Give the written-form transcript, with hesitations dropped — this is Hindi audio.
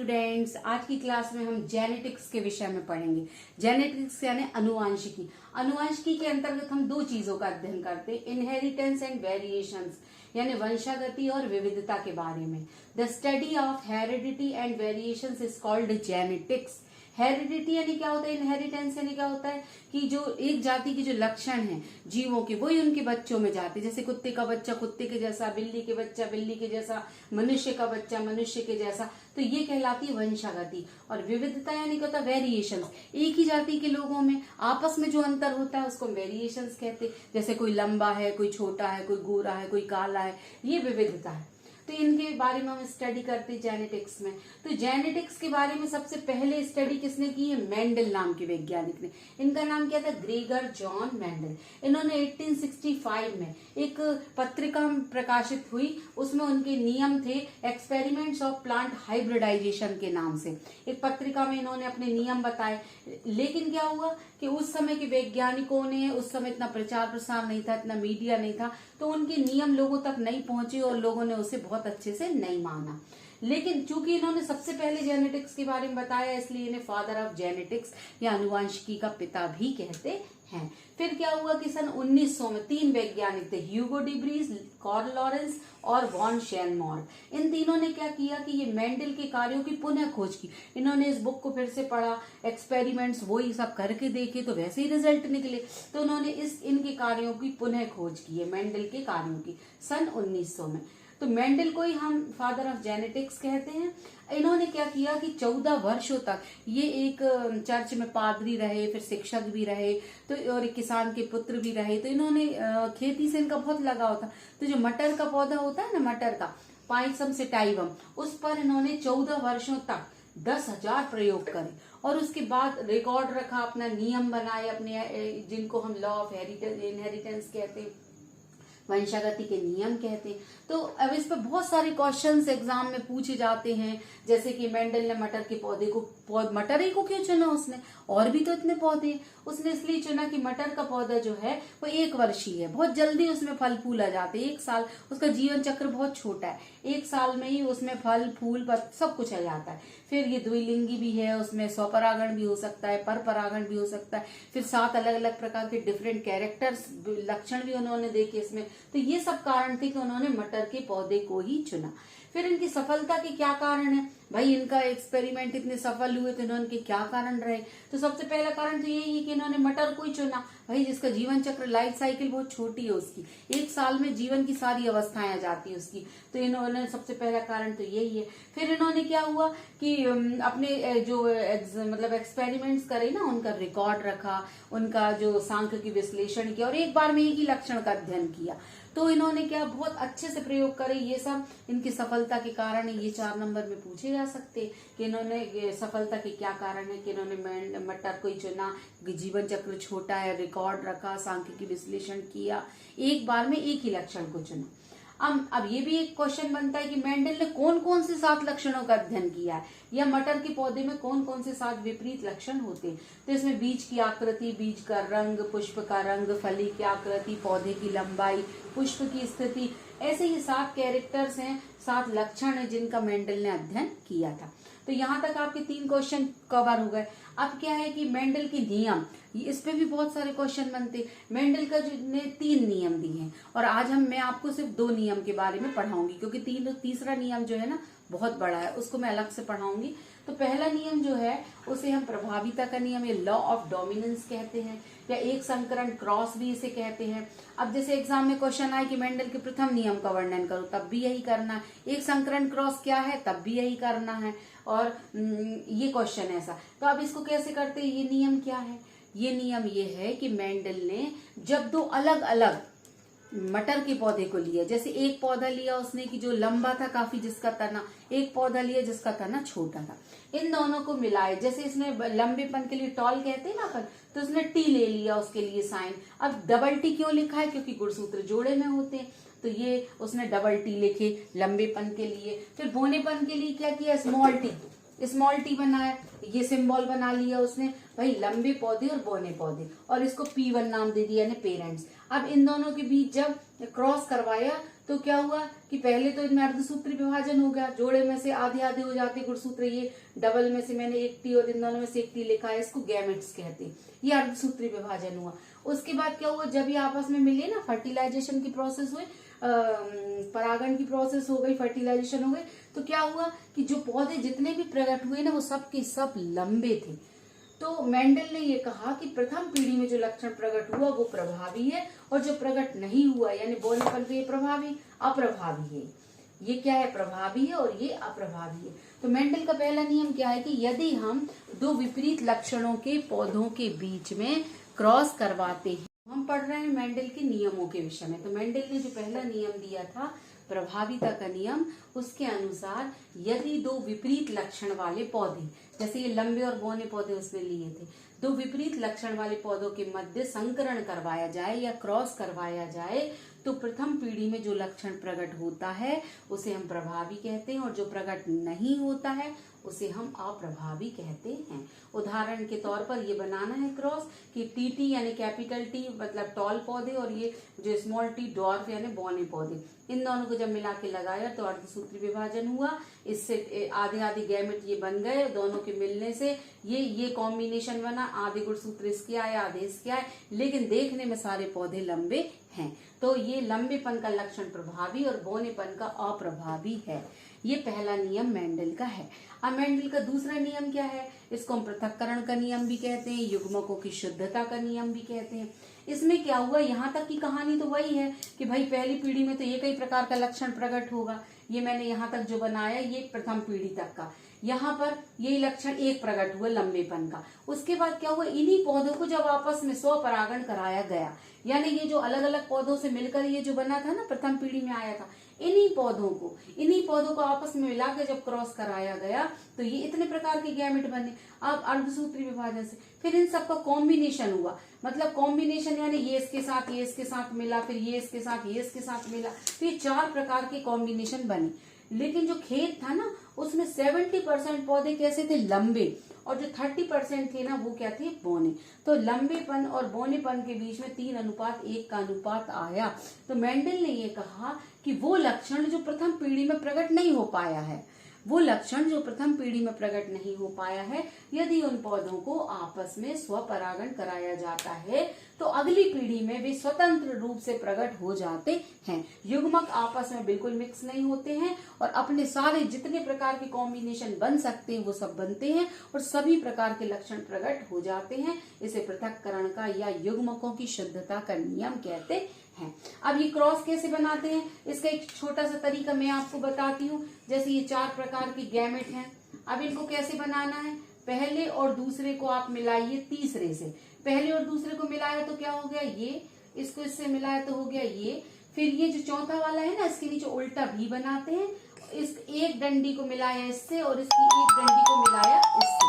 स्टूडेंट्स, आज की क्लास में हम जेनेटिक्स के विषय में पढ़ेंगे। जेनेटिक्स यानी अनुवांशिकी। अनुवांशिकी के अंतर्गत हम दो चीजों का अध्ययन करते हैं, इनहेरिटेंस एंड वेरिएशंस, यानी वंशागति और विविधता के बारे में। The study of heredity and variations is called genetics. Heredity यानी क्या होता है, इनहेरिटेंस यानी क्या होता है कि जो एक जाति के जो लक्षण हैं जीवों के, वही उनके बच्चों में जाते हैं। जैसे कुत्ते का बच्चा कुत्ते के जैसा, बिल्ली के बच्चा बिल्ली के जैसा, मनुष्य का बच्चा मनुष्य के जैसा, तो ये कहलाती है वंशागति। और विविधता यानी क्या होता है, वेरिएशन। एक ही जाति के लोगों में आपस में जो अंतर होता है उसको वेरिएशन कहते हैं। जैसे कोई लंबा है, कोई छोटा है, कोई गोरा है, कोई काला है, ये विविधता है। तो इनके बारे में हम स्टडी करते हैं जेनेटिक्स में। तो जेनेटिक्स के बारे में सबसे पहले स्टडी किसने की है, मेंडल नाम के वैज्ञानिक ने। इनका नाम क्या था, ग्रेगर जॉन मेंडल। इन्होंने 1865 में एक पत्रिका प्रकाशित हुई, उसमें उनके नियम थे एक्सपेरिमेंट्स ऑफ प्लांट हाइब्रिडाइजेशन के नाम से। एक पत्रिका में इन्होंने अपने नियम बताए। लेकिन क्या हुआ कि उस समय के वैज्ञानिकों ने, उस समय इतना प्रचार प्रसार नहीं था, इतना मीडिया नहीं था, तो उनके नियम लोगों तक नहीं पहुंचे और लोगों ने उसे बहुत अच्छे से नहीं माना। लेकिन चूंकि इन्होंने सबसे पहले जेनेटिक्स के बारे में बताया, इसलिए इन्हें फादर ऑफ जेनेटिक्स या अनुवांशिकी का पिता भी कहते हैं। फिर क्या हुआ कि सन 1900 में तीन वैज्ञानिक थे, ह्यूगो डिब्रीज, कार्ल लॉरेंस और वॉन शेनमॉर्ट। इन तीनों ने क्या किया कि ये मेंडल के कार्यों की पुनः खोज की। इन्होंने इस बुक को फिर से पढ़ा, एक्सपेरिमेंट्स वही सब करके देखे, तो वैसे ही रिजल्ट निकले। तो उन्होंने इनके कार्यों की पुनः खोज की है, मेंडल के कार्यों की, सन 1900 में। तो मेंडल को ही हम फादर ऑफ जेनेटिक्स कहते हैं। इन्होंने क्या किया कि 14 वर्षों तक ये एक चर्च में पादरी रहे, फिर शिक्षक भी रहे, तो और एक किसान के पुत्र भी रहे। तो इन्होंने खेती से इनका बहुत लगाव था। तो जो मटर का पौधा होता है ना, मटर का पाइसम सेटाइवम, उस पर इन्होंने 14 वर्षों तक 10,000 प्रयोग करे और उसके बाद रिकॉर्ड रखा, अपना नियम बनाए, अपने जिनको हम लॉ ऑफ इनहेरिटेंस कहते हैं, वंशागति के नियम कहते हैं। तो अब इस पर बहुत सारे क्वेश्चंस एग्जाम में पूछे जाते हैं। जैसे कि मेंडल ने मटर के पौधे को, मटर ही को क्यों चुना उसने, और भी तो इतने पौधे, उसने इसलिए चुना कि मटर का पौधा जो है वो 1 वर्षीय है, बहुत जल्दी उसमें फल फूल आ जाते हैं। 1 साल, उसका जीवन चक्र बहुत छोटा है, 1 साल में ही उसमें फल फूल सब कुछ आ जाता है। फिर ये द्विलिंगी भी है, उसमें स्वपरागण भी हो सकता है, पर परागण भी हो सकता है। फिर 7 अलग अलग प्रकार के डिफरेंट कैरेक्टर्स, लक्षण भी उन्होंने देखे इसमें। तो ये सब कारण थे कि उन्होंने मटर के पौधे को ही चुना। फिर इनकी सफलता के क्या कारण है, भाई इनका एक्सपेरिमेंट इतने सफल हुए तो इन्होंने क्या कारण रहे। तो सबसे पहला कारण तो यही है कि इन्होंने मटर को ही चुना, भाई जिसका जीवन चक्र, लाइफ साइकिल बहुत छोटी है उसकी, 1 साल में जीवन की सारी अवस्थाएं आ जाती है उसकी। तो इन्होंने सबसे पहला कारण तो यही है। फिर इन्होंने क्या हुआ कि अपने जो मतलब एक्सपेरिमेंट्स करे ना, उनका रिकॉर्ड रखा, उनका जो सांख्यिकी विश्लेषण किया और एक बार में एक ही लक्षण का अध्ययन किया। तो इन्होंने क्या बहुत अच्छे से प्रयोग करे। ये सब इनकी सफलता के कारण है। ये 4 नंबर में पूछे जा सकते कि इन्होंने सफलता के क्या कारण है कि इन्होंने मटर को ही चुना, जीवन चक्र छोटा है, रिकॉर्ड रखा, सांख्यिकी विश्लेषण किया, एक बार में एक ही लक्षण को चुना। अब ये भी एक क्वेश्चन बनता है कि मेंडल ने कौन कौन से 7 लक्षणों का अध्ययन किया है, या मटर के पौधे में कौन कौन से 7 विपरीत लक्षण होते हैं। तो इसमें बीज की आकृति, बीज का रंग, पुष्प का रंग, फली की आकृति, पौधे की लंबाई, पुष्प की स्थिति, ऐसे ही 7 कैरेक्टर्स हैं, 7 लक्षण हैं जिनका मेंडल ने अध्ययन किया था। तो यहाँ तक आपके 3 क्वेश्चन कवर हो गए। अब क्या है कि मेंडल के नियम, इस पे भी बहुत सारे क्वेश्चन बनते। मेंडल का जो ने 3 नियम दिए हैं और आज मैं आपको सिर्फ 2 नियम के बारे में पढ़ाऊंगी, क्योंकि तीसरा नियम जो है ना बहुत बड़ा है, उसको मैं अलग से पढ़ाऊंगी। तो पहला नियम जो है उसे हम प्रभाविता का नियम या लॉ ऑफ डोमिनेंस कहते हैं, या एक संकरण क्रॉस भी इसे कहते हैं। अब जैसे एग्जाम में क्वेश्चन आए कि मेंडल के प्रथम नियम का वर्णन करो, तब भी यही करना है। एक संकरण क्रॉस क्या है, तब भी यही करना है। और ये क्वेश्चन ऐसा, तो अब इसको कैसे करते हैं, ये नियम क्या है। ये नियम ये है कि मेंडल ने जब 2 अलग अलग मटर के पौधे को लिया, जैसे एक पौधा लिया उसने कि जो लंबा था काफी, जिसका तना, एक पौधा लिया जिसका तना छोटा था, इन दोनों को मिलाए। जैसे इसमें लंबेपन के लिए टॉल कहते हैं ना अपन, तो उसने टी ले लिया उसके लिए साइन। अब डबल टी क्यों लिखा है, क्योंकि गुणसूत्र जोड़े में होते हैं, तो ये उसने डबल टी लिखे लंबेपन के लिए। फिर बोनेपन के लिए क्या किया, स्मॉल टी बनाया, ये सिंबल बना लिया उसने, भाई लंबे पौधे और बौने पौधे, और इसको P1 नाम दे दिया, यानी पेरेंट्स। अब इन दोनों के बीच जब क्रॉस करवाया तो क्या हुआ कि पहले तो इनमें अर्धसूत्री विभाजन हो गया, जोड़े में से आधे आधे हो जाते गुणसूत्र, ये डबल में से मैंने एक टी और इन दोनों में से एक टी लिखा है, इसको गैमेट्स कहते हैं, ये अर्धसूत्री विभाजन हुआ। उसके बाद क्या हुआ, जब ये आपस में मिले ना, फर्टिलाइजेशन की प्रोसेस हुई, परागण की प्रोसेस हो गई, फर्टिलाइजेशन हो गई, तो क्या हुआ कि जो पौधे जितने भी प्रकट हुए ना वो सब के सब लंबे थे। तो मेंडल ने ये कहा कि प्रथम पीढ़ी में जो लक्षण प्रकट हुआ वो प्रभावी है, और जो प्रकट नहीं हुआ यानी बौनेपन पे ये प्रभावी अप्रभावी है। ये क्या है, प्रभावी है और ये अप्रभावी है। तो मेंडल का पहला नियम क्या है कि यदि हम दो विपरीत लक्षणों के पौधों के बीच में क्रॉस करवाते हैं, हम पढ़ रहे हैं मेंडल के नियमों के विषय में। तो मेंडल ने जो पहला नियम दिया था प्रभाविता का नियम, उसके अनुसार यदि दो विपरीत लक्षण वाले पौधे, जैसे ये लंबे और बौने पौधे उसने लिए थे, दो विपरीत लक्षण वाले पौधों के मध्य संकरण करवाया जाए या क्रॉस करवाया जाए, तो प्रथम पीढ़ी में जो लक्षण प्रकट होता है उसे हम प्रभावी कहते हैं, और जो प्रकट नहीं होता है उसे हम अप्रभावी कहते हैं। उदाहरण के तौर पर ये बनाना है क्रॉस कि टीटी यानी कैपिटल टी मतलब टॉल पौधे, और ये जो स्मॉल टी डॉर्फ यानी बौने पौधे, इन दोनों को जब मिला के लगाया तो अर्धसूत्री विभाजन हुआ, इससे आधे आधे गैमेट ये बन गए, दोनों के मिलने से ये कॉम्बिनेशन बना, आधे गुणसूत्र इसके आए आधे इसके आए, लेकिन देखने में सारे पौधे लंबे हैं। तो ये लंबेपन का लक्षण प्रभावी और बौनेपन का अप्रभावी है। ये पहला नियम मेंडल का है। अब मेंडल का दूसरा नियम क्या है, इसको हम पृथक्करण का नियम भी कहते हैं, युग्मकों की शुद्धता का नियम भी कहते हैं। इसमें क्या हुआ, यहाँ तक की कहानी तो वही है कि भाई पहली पीढ़ी में तो एक ही प्रकार का लक्षण प्रकट होगा, ये मैंने यहाँ तक जो बनाया ये प्रथम पीढ़ी तक का, यहाँ पर यही लक्षण एक प्रकट हुआ लंबेपन का। उसके बाद क्या हुआ, इन्हीं पौधों को जब आपस में स्वपरागण कराया गया, यानी ये जो अलग अलग पौधों से मिलकर ये जो बना था ना प्रथम पीढ़ी में आया था, इन्हीं पौधों को आपस में मिला के जब क्रॉस कराया गया तो ये इतने प्रकार के गैमेट बने। अब अर्धसूत्री विभाजन से फिर इन सबका कॉम्बिनेशन हुआ, मतलब कॉम्बिनेशन यानी ये इसके साथ मिला, फिर ये इसके साथ मिला, तो ये 4 प्रकार के कॉम्बिनेशन बने। लेकिन जो खेत था ना उसमें 70% पौधे कैसे थे, लंबे, और जो 30% थे ना वो क्या थे, बौने। तो लंबेपन और बौनेपन के बीच में 3:1 का अनुपात आया। तो मेंडल ने ये कहा कि वो लक्षण जो प्रथम पीढ़ी में प्रकट नहीं हो पाया है, यदि उन पौधों को आपस में स्वपरागण कराया जाता है तो अगली पीढ़ी में वे स्वतंत्र रूप से प्रकट हो जाते हैं। युग्मक आपस में बिल्कुल मिक्स नहीं होते हैं और अपने सारे जितने प्रकार के कॉम्बिनेशन बन सकते हैं वो सब बनते हैं और सभी प्रकार के लक्षण प्रकट हो जाते हैं। इसे पृथक्करण का या युग्मकों की शुद्धता का नियम कहते हैं। अब ये क्रॉस कैसे बनाते हैं, इसका एक छोटा सा तरीका मैं आपको बताती हूँ। जैसे ये 4 प्रकार के गैमेट हैं, अब इनको कैसे बनाना है, पहले और दूसरे को आप मिलाइए तीसरे से। पहले और दूसरे को मिलाया तो क्या हो गया, ये, इसको इससे मिलाया तो हो गया ये, फिर ये जो चौथा वाला है ना इसके नीचे उल्टा भी बनाते हैं, इस एक डंडी को मिलाया इससे और इसकी एक डंडी को मिलाया इससे,